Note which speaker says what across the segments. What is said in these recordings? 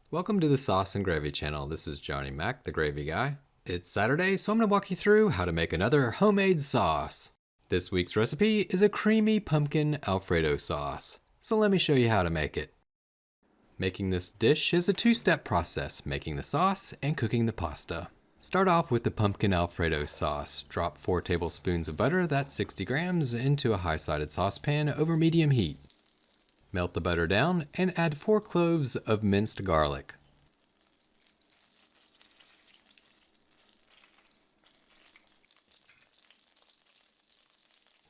Speaker 1: Welcome to the Sauce and Gravy channel. This is Johnny Mac, the gravy guy. It's Saturday, so I'm going to walk you through how to make another homemade sauce. This week's recipe is a creamy pumpkin Alfredo sauce. So let me show you how to make it. Making this dish is a two-step process, making the sauce and cooking the pasta. Start off with the pumpkin Alfredo sauce. Drop 4 tablespoons of butter, that's 60 grams, into a high-sided saucepan over medium heat. Melt the butter down and add 4 cloves of minced garlic.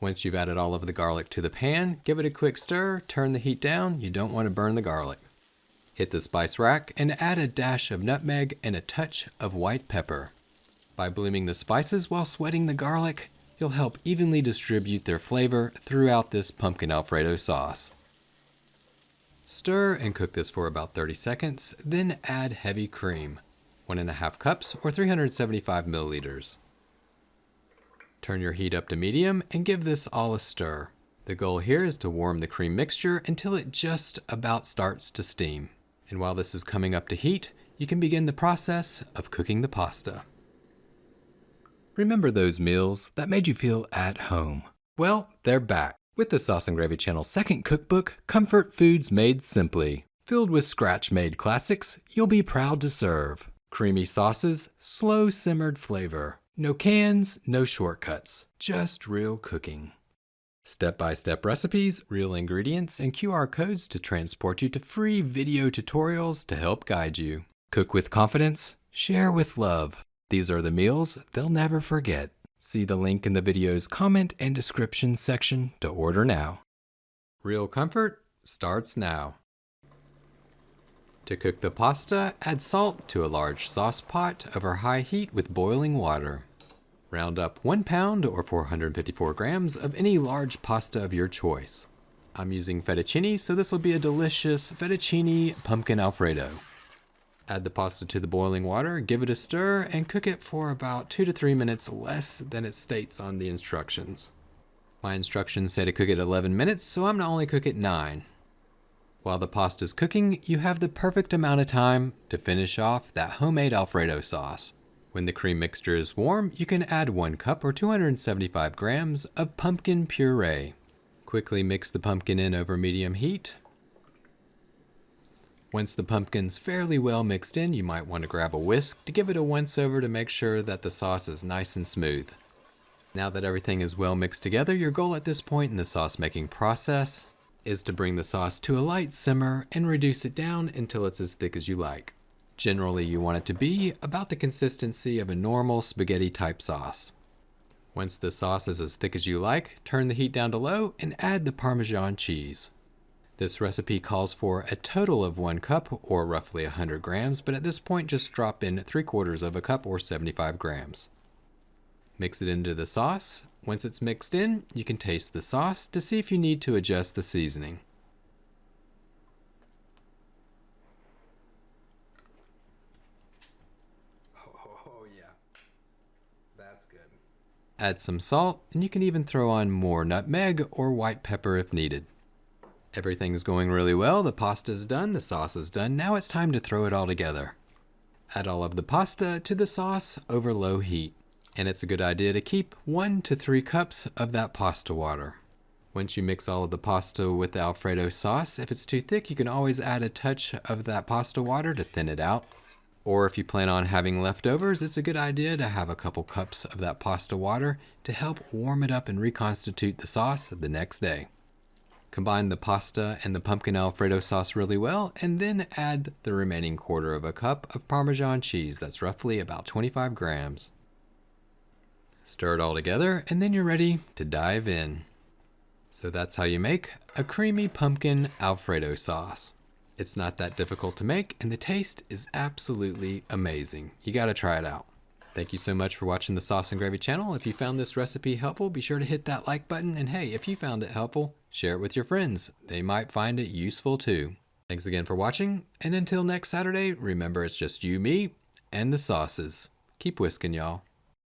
Speaker 1: Once you've added all of the garlic to the pan, give it a quick stir, turn the heat down, you don't want to burn the garlic. Hit the spice rack and add a dash of nutmeg and a touch of white pepper. By blooming the spices while sweating the garlic, you'll help evenly distribute their flavor throughout this pumpkin Alfredo sauce. Stir and cook this for about 30 seconds, then add heavy cream, 1.5 cups or 375 milliliters. Turn your heat up to medium and give this all a stir. The goal here is to warm the cream mixture until it just about starts to steam. And while this is coming up to heat, you can begin the process of cooking the pasta. Remember those meals that made you feel at home? Well, they're back with the Sauce and Gravy channel's second cookbook, Comfort Foods Made Simply. Filled with scratch-made classics you'll be proud to serve. Creamy sauces, slow simmered flavor. No cans, no shortcuts, just real cooking. Step-by-step recipes, real ingredients, and QR codes to transport you to free video tutorials to help guide you. Cook with confidence, share with love. These are the meals they'll never forget. See the link in the video's comment and description section to order now. Real comfort starts now. To cook the pasta, add salt to a large sauce pot over high heat with boiling water. Round up 1 pound or 454 grams of any large pasta of your choice. I'm using fettuccine, so this will be a delicious fettuccine pumpkin Alfredo. Add the pasta to the boiling water, give it a stir, and cook it for about 2 to 3 minutes less than it states on the instructions. My instructions say to cook it 11 minutes, so I'm going to only cook it 9. While the pasta is cooking, you have the perfect amount of time to finish off that homemade Alfredo sauce. When the cream mixture is warm, you can add 1 cup or 275 grams of pumpkin puree. Quickly mix the pumpkin in over medium heat. Once the pumpkin's fairly well mixed in, you might want to grab a whisk to give it a once over to make sure that the sauce is nice and smooth. Now that everything is well mixed together, your goal at this point in the sauce making process is to bring the sauce to a light simmer and reduce it down until it's as thick as you like. Generally, you want it to be about the consistency of a normal spaghetti type sauce. Once the sauce is as thick as you like, turn the heat down to low and add the Parmesan cheese. This recipe calls for a total of 1 cup or roughly 100 grams, but at this point just drop in 3/4 of a cup or 75 grams. Mix it into the sauce. Once it's mixed in, you can taste the sauce to see if you need to adjust the seasoning. Oh yeah, that's good. Add some salt, and you can even throw on more nutmeg or white pepper if needed. Everything's going really well, the pasta's done, the sauce is done, now it's time to throw it all together. Add all of the pasta to the sauce over low heat, and it's a good idea to keep 1 to 3 cups of that pasta water. Once you mix all of the pasta with the Alfredo sauce, if it's too thick you can always add a touch of that pasta water to thin it out. Or if you plan on having leftovers, it's a good idea to have a couple cups of that pasta water to help warm it up and reconstitute the sauce the next day. Combine the pasta and the pumpkin Alfredo sauce really well, and then add the remaining 1/4 of a cup of Parmesan cheese, that's roughly about 25 grams. Stir it all together, and then you're ready to dive in. So that's how you make a creamy pumpkin Alfredo sauce. It's not that difficult to make, and the taste is absolutely amazing. You gotta try it out. Thank you so much for watching the Sauce and Gravy channel. If you found this recipe helpful, be sure to hit that like button. And hey, if you found it helpful, share it with your friends. They might find it useful too. Thanks again for watching. And until next Saturday, remember it's just you, me, and the sauces. Keep whisking, y'all.